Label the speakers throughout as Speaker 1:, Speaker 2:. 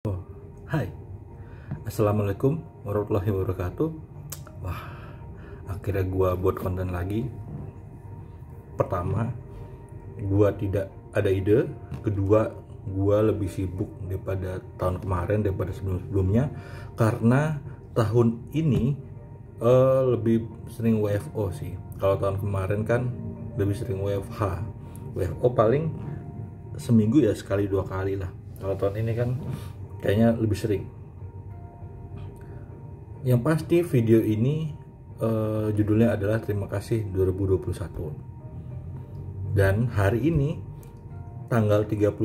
Speaker 1: Oh, hai, assalamualaikum warahmatullahi wabarakatuh. Wah, akhirnya gua buat konten lagi. Pertama, gua tidak ada ide. Kedua, gua lebih sibuk daripada tahun kemarin, daripada sebelum-sebelumnya, karena tahun ini lebih sering WFO sih. Kalau tahun kemarin kan lebih sering WFH. WFO paling seminggu ya sekali dua kali lah. Kalau tahun ini kan kayaknya lebih sering. Yang pasti video ini judulnya adalah Terima Kasih 2021. Dan hari ini tanggal 31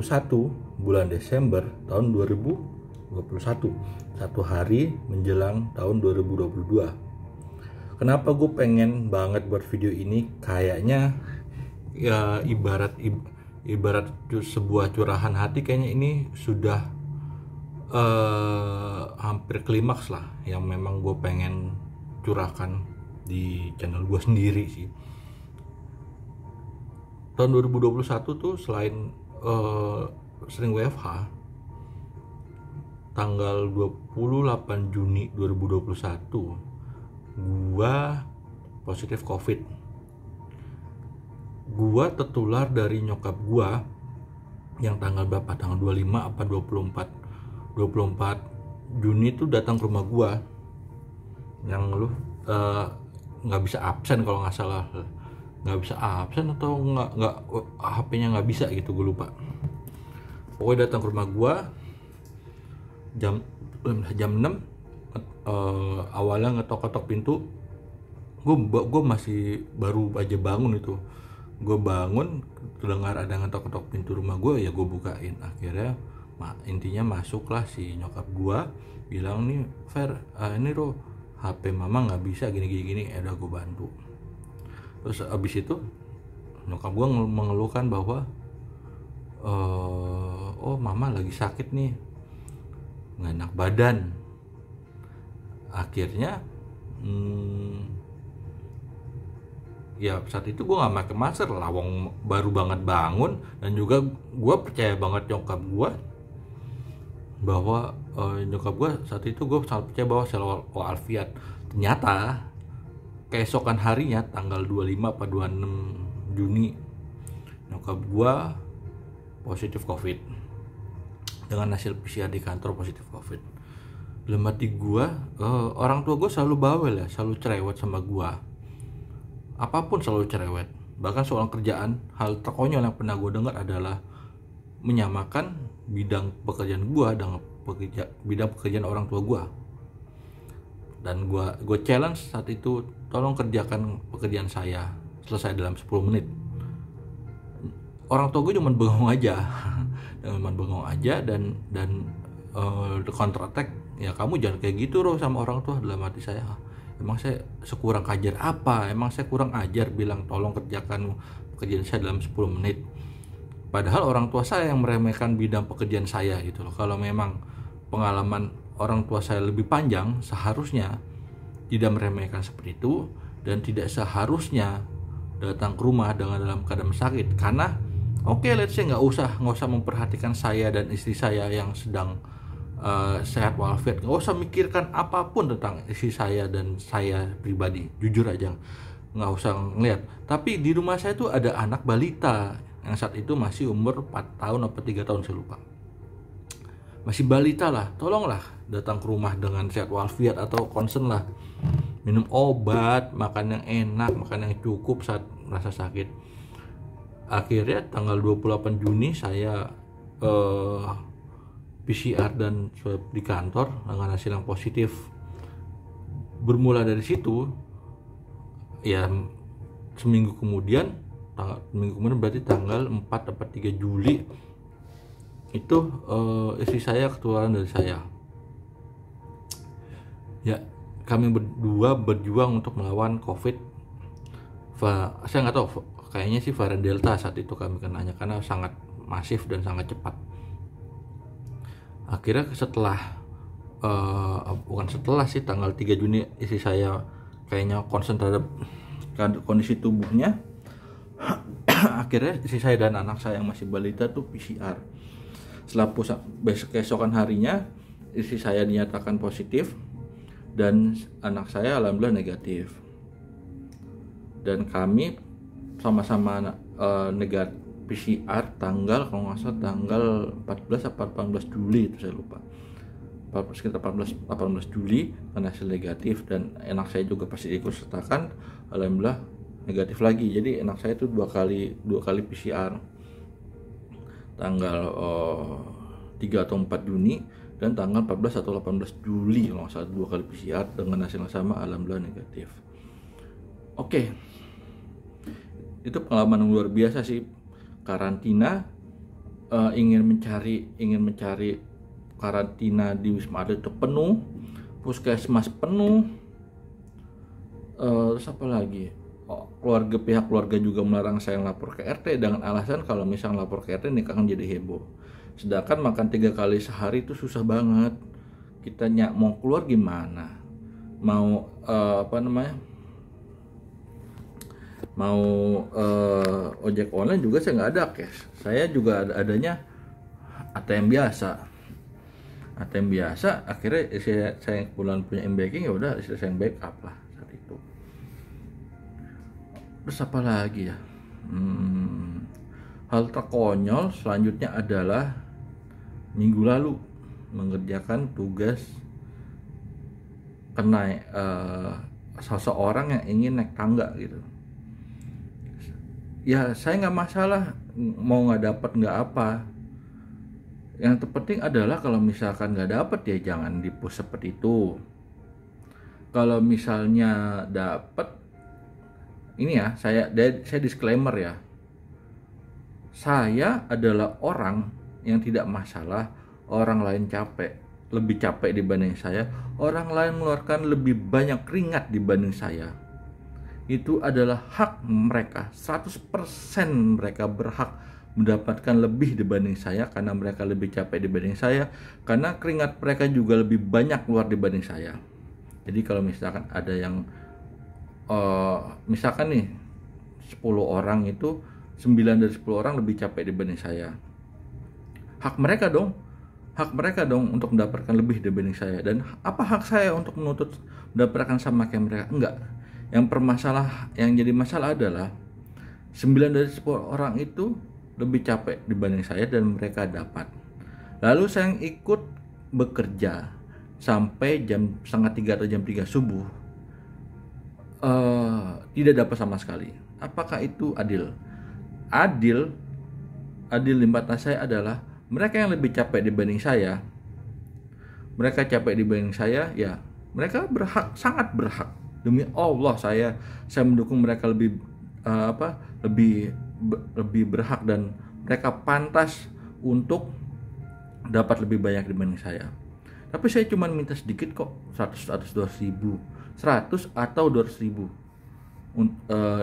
Speaker 1: bulan Desember tahun 2021, satu hari menjelang tahun 2022. Kenapa gue pengen banget buat video ini? Kayaknya ya ibarat sebuah curahan hati, kayaknya ini sudah hampir klimaks lah yang memang gue pengen curahkan di channel gue sendiri sih. Tahun 2021 tuh selain sering WFH, tanggal 28 Juni 2021 gua positif COVID. Gua tertular dari nyokap gua yang tanggal berapa? Tanggal 25 apa 24 Juni tuh datang ke rumah gua, yang lu nggak bisa absen kalau nggak salah, nggak bisa absen atau nggak HP-nya nggak bisa gitu, gue lupa. Pokoknya datang ke rumah gua jam 6. Awalnya ngetok-ketok pintu. Gue masih baru aja bangun itu. Gue bangun, dengar ada ngetok-ketok pintu rumah gue, ya gue bukain. Akhirnya intinya masuklah si nyokap gue, bilang nih, Fer, ini tuh HP mama nggak bisa gini. Udah gue bantu. Terus abis itu nyokap gue mengeluhkan bahwa oh mama lagi sakit nih, nggak enak badan. Akhirnya ya saat itu gue nggak pakai masker, lawang baru banget bangun, dan juga gue percaya banget nyokap gue bahwa nyokap gue saat itu, gue sangat percaya bahwa selalu walafiat. Ternyata keesokan harinya tanggal 25 atau 26 Juni nyokap gue positif COVID dengan hasil PCR di kantor positif COVID. Dalam hati gue, orang tua gue selalu bawel ya, selalu cerewet sama gue. Apapun selalu cerewet. Bahkan soal kerjaan, hal terkonyol yang pernah gue dengar adalah menyamakan bidang pekerjaan gue dengan bidang pekerjaan orang tua gue. Dan gue challenge saat itu, tolong kerjakan pekerjaan saya selesai dalam 10 menit. Orang tua gue cuma bengong aja, dan counter attack, ya kamu jangan kayak gitu loh sama orang tua. Dalam hati saya, emang saya sekurang ajar apa? Emang saya kurang ajar bilang tolong kerjakan pekerjaan saya dalam 10 menit? Padahal orang tua saya yang meremehkan bidang pekerjaan saya gitu loh. Kalau memang pengalaman orang tua saya lebih panjang, seharusnya tidak meremehkan seperti itu, dan tidak seharusnya datang ke rumah dengan dalam keadaan sakit. Karena oke, let's say nggak usah memperhatikan saya dan istri saya yang sedang sehat walafiat, nggak usah mikirkan apapun tentang istri saya dan saya pribadi, jujur aja nggak usah ngeliat. Tapi di rumah saya tuh ada anak balita yang saat itu masih umur 4 tahun atau 3 tahun, saya lupa, masih balita lah. Tolonglah datang ke rumah dengan sehat walafiat, atau concern lah, minum obat, makan yang enak, makan yang cukup saat merasa sakit. Akhirnya tanggal 28 Juni saya PCR dan swab di kantor dengan hasil yang positif. Bermula dari situ, ya seminggu kemudian berarti tanggal 4 atau 3 Juli itu istri saya ketularan dari saya. Ya, kami berdua berjuang untuk melawan COVID. Saya nggak tahu, kayaknya sih varian Delta saat itu kami kenanya, karena sangat masif dan sangat cepat. Akhirnya tanggal 3 Juni istri saya kayaknya concern terhadap kondisi tubuhnya. Akhirnya istri saya dan anak saya yang masih balita tuh PCR. Setelah besok keesokan harinya istri saya dinyatakan positif dan anak saya alhamdulillah negatif. Dan kami sama-sama negatif PCR tanggal kalau nggak salah tanggal 14 atau 18 Juli itu saya lupa. Sekitar 18 Juli karena hasil negatif, dan anak saya juga pasti ikut sertakan alhamdulillah negatif lagi. Jadi anak saya itu dua kali PCR tanggal 3 atau 4 Juni dan tanggal 14 atau 18 Juli kalau nggak salah, 2 kali PCR dengan hasil yang sama alhamdulillah negatif. Oke. Itu pengalaman yang luar biasa sih, karantina, ingin mencari karantina di Wisma Atlet itu penuh, puskesmas penuh, terus apa lagi, pihak keluarga juga melarang saya lapor ke RT dengan alasan kalau misalnya lapor ke RT ini akan jadi heboh. Sedangkan makan 3 kali sehari itu susah banget, kita mau keluar gimana, mau ojek online juga saya nggak ada cash, saya juga adanya ATM biasa. Akhirnya saya kebetulan punya M-Banking, ya udah saya yang backup lah saat itu. Terus apa lagi ya, hal terkonyol selanjutnya adalah minggu lalu mengerjakan tugas seseorang yang ingin naik tangga gitu. Ya saya nggak masalah, mau nggak dapat nggak apa. Yang terpenting adalah kalau misalkan nggak dapet ya jangan di-push seperti itu. Kalau misalnya dapet, ini ya saya disclaimer ya, saya adalah orang yang tidak masalah orang lain lebih capek dibanding saya, orang lain mengeluarkan lebih banyak keringat dibanding saya. Itu adalah hak mereka, 100% mereka berhak mendapatkan lebih dibanding saya karena mereka lebih capek dibanding saya, karena keringat mereka juga lebih banyak keluar dibanding saya. Jadi kalau misalkan ada yang misalkan nih 10 orang itu 9 dari 10 orang lebih capek dibanding saya, hak mereka dong untuk mendapatkan lebih dibanding saya. Dan apa hak saya untuk menuntut mendapatkan sama kayak mereka? Enggak. Yang jadi masalah adalah 9 dari 10 orang itu lebih capek dibanding saya dan mereka dapat. Lalu saya ikut bekerja sampai jam 2:30 atau jam 3 subuh, tidak dapat sama sekali. Apakah itu adil? Adil di mata saya adalah mereka yang lebih capek dibanding saya. Mereka capek dibanding saya, ya mereka berhak, sangat berhak. Demi Allah saya mendukung mereka lebih berhak dan mereka pantas untuk dapat lebih banyak dibanding saya. Tapi saya cuma minta sedikit kok, 100 ribu, 100 atau 200 ribu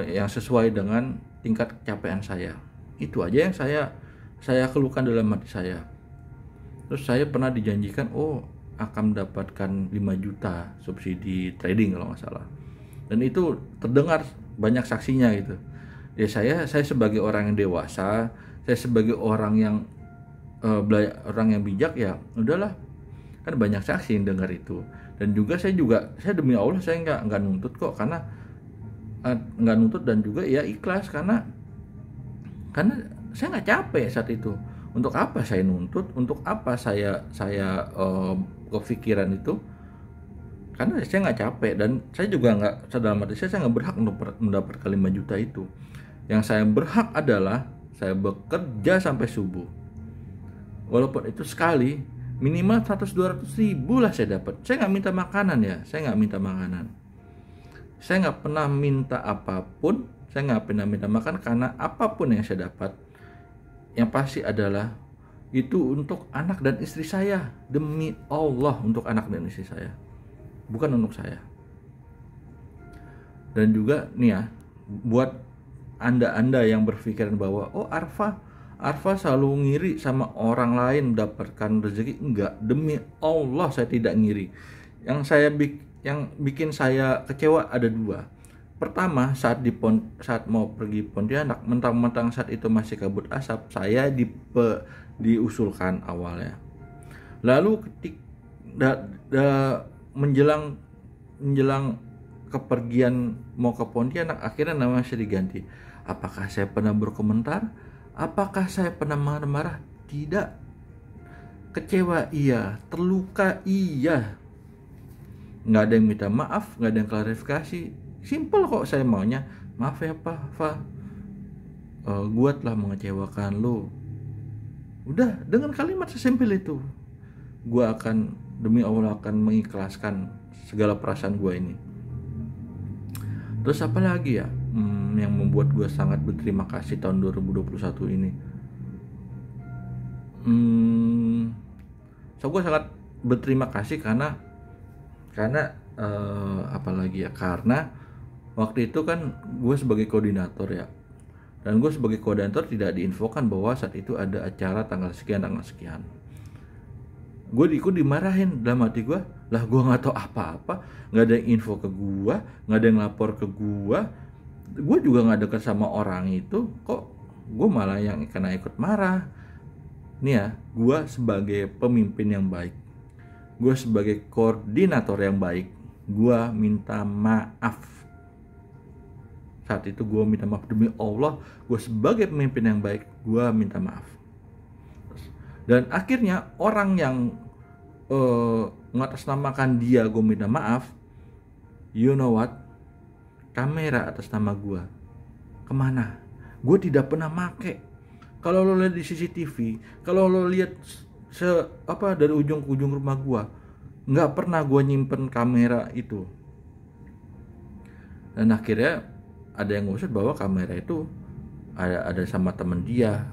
Speaker 1: yang sesuai dengan tingkat kecapean saya. Itu aja yang saya keluhkan dalam hati saya. Terus saya pernah dijanjikan akan mendapatkan 5 juta subsidi trading kalau nggak salah, dan itu terdengar banyak saksinya gitu. Ya saya sebagai orang yang dewasa, saya sebagai orang yang bijak, ya udahlah, kan banyak saksi yang dengar itu. Dan juga saya demi Allah saya nggak nuntut kok, karena nggak nuntut dan juga ya ikhlas karena saya nggak capek saat itu. Untuk apa saya nuntut? Untuk apa saya kepikiran itu? Karena saya nggak capek dan saya juga nggak, dalam hati saya nggak berhak untuk mendapatkan 5 juta itu. Yang saya berhak adalah saya bekerja sampai subuh. Walaupun itu sekali, minimal 100-200 ribu lah saya dapat. Saya nggak minta makanan ya, saya nggak pernah minta apapun, saya nggak pernah minta makan, karena apapun yang saya dapat, yang pasti adalah itu untuk anak dan istri saya. Demi Allah, untuk anak dan istri saya, bukan untuk saya. Dan juga nih ya, buat anda yang berpikiran bahwa Arfa selalu ngiri sama orang lain mendapatkan rezeki. Enggak, demi Allah saya tidak ngiri. Yang bikin saya kecewa ada 2. Pertama, saat mau pergi Pontianak, mentang-mentang saat itu masih kabut asap, saya diusulkan awalnya. Lalu menjelang kepergian mau ke Pontianak, akhirnya nama saya diganti. Apakah saya pernah berkomentar? Apakah saya pernah marah-marah? Tidak. Kecewa iya, terluka iya. Nggak ada yang minta maaf, nggak ada yang klarifikasi. Simple kok saya maunya. Maaf ya Pak, gue telah mengecewakan lo. Udah, dengan kalimat sesimpel itu, gue akan, demi Allah akan mengikhlaskan segala perasaan gue ini. Terus apa lagi ya yang membuat gue sangat berterima kasih tahun 2021 ini? So gue sangat berterima kasih karena apalagi ya, karena waktu itu kan gue sebagai koordinator ya, dan gue sebagai koordinator tidak diinfokan bahwa saat itu ada acara tanggal sekian. Gue dimarahin, dalam hati gue, lah gue nggak tahu apa-apa, nggak ada yang info ke gue, nggak ada yang lapor ke gue juga nggak dekat sama orang itu, kok gue malah yang kena ikut marah. Nih ya, gue sebagai pemimpin yang baik, gue sebagai koordinator yang baik, gue minta maaf. Saat itu gue minta maaf, demi Allah, gue sebagai pemimpin yang baik, gue minta maaf. Dan akhirnya orang yang mengatasnamakan dia gue minta maaf, you know what, kamera atas nama gue kemana? Gue tidak pernah make. Kalau lo lihat di CCTV, kalau lo lihat dari ujung ke ujung rumah gue, nggak pernah gue nyimpen kamera itu. Dan akhirnya ada yang ngusut bahwa kamera itu ada sama temen dia.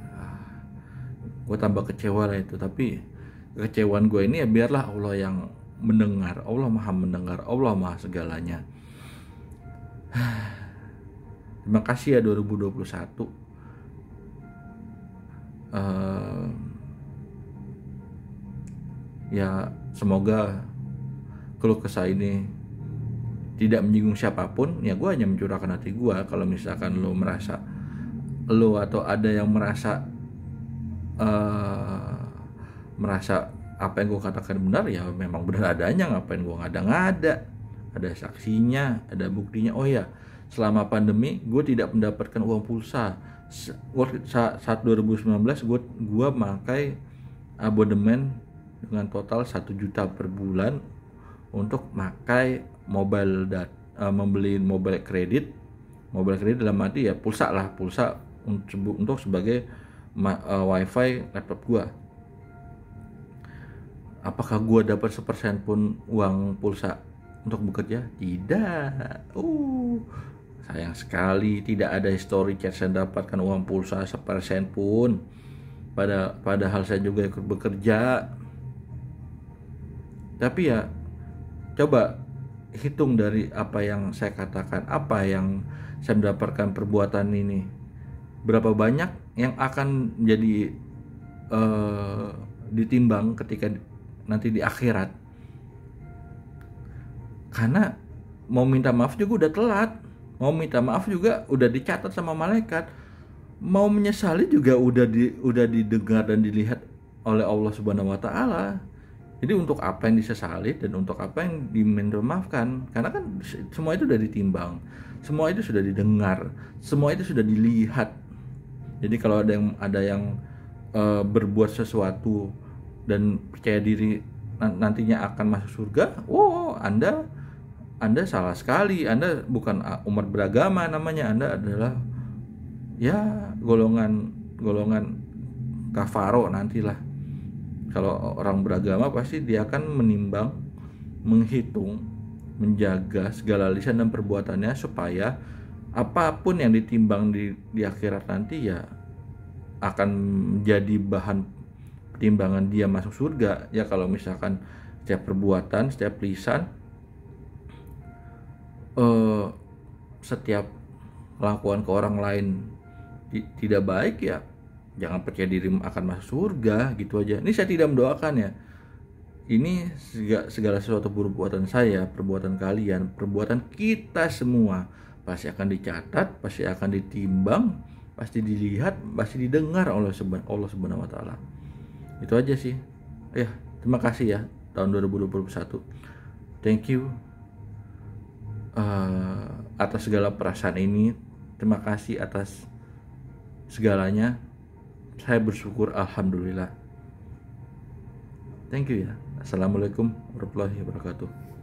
Speaker 1: Gue tambah kecewa lah itu. Tapi kekecewaan gue ini ya biarlah Allah yang mendengar. Allah maha mendengar, Allah maha segalanya. Terima kasih ya 2021. Ya semoga keluh kesah ini tidak menyinggung siapapun. Ya gue hanya mencurahkan hati gue. Kalau misalkan lo atau ada yang merasa apa yang gue katakan benar, ya memang benar adanya. Ngapain gue ngada-ngada? Ada saksinya, ada buktinya. Oh ya, selama pandemi gue tidak mendapatkan uang pulsa. Saat 2019 gue pakai abodemen dengan total 1 juta per bulan untuk pakai membeli mobile kredit dalam arti ya pulsa untuk sebagai wifi laptop gue. Apakah gue dapat 1% pun uang pulsa untuk bekerja? Tidak. Sayang sekali tidak ada history chat saya dapatkan uang pulsa 1% pun. Padahal saya juga ikut bekerja. Tapi ya coba hitung dari apa yang saya katakan, apa yang saya mendapatkan perbuatan ini, berapa banyak yang akan jadi ditimbang ketika nanti di akhirat. Karena mau minta maaf juga udah telat, mau minta maaf juga udah dicatat sama malaikat, mau menyesali juga udah didengar dan dilihat oleh Allah Subhanahu wa taala. Jadi untuk apa yang disesali dan untuk apa yang diminta maafkan? Karena kan semua itu sudah ditimbang, semua itu sudah didengar, semua itu sudah dilihat. Jadi kalau ada yang berbuat sesuatu dan percaya diri nantinya akan masuk surga, Anda salah sekali. Anda bukan umat beragama namanya, Anda adalah ya golongan kafaro nantilah. Kalau orang beragama pasti dia akan menimbang, menghitung, menjaga segala lisan dan perbuatannya supaya apapun yang ditimbang di akhirat nanti ya akan menjadi bahan pertimbangan dia masuk surga. Ya kalau misalkan setiap perbuatan, setiap lisan, setiap lakukan ke orang lain tidak baik, ya jangan percaya diri akan masuk surga, gitu aja. Ini saya tidak mendoakan ya. Ini segala sesuatu perbuatan saya, perbuatan kalian, perbuatan kita semua pasti akan dicatat, pasti akan ditimbang, pasti dilihat, pasti didengar oleh Allah Subhanahu wa taala. Itu aja sih ya. Terima kasih ya tahun 2021. Thank you atas segala perasaan ini. Terima kasih atas segalanya. Saya bersyukur, alhamdulillah. Thank you ya. Assalamualaikum warahmatullahi wabarakatuh.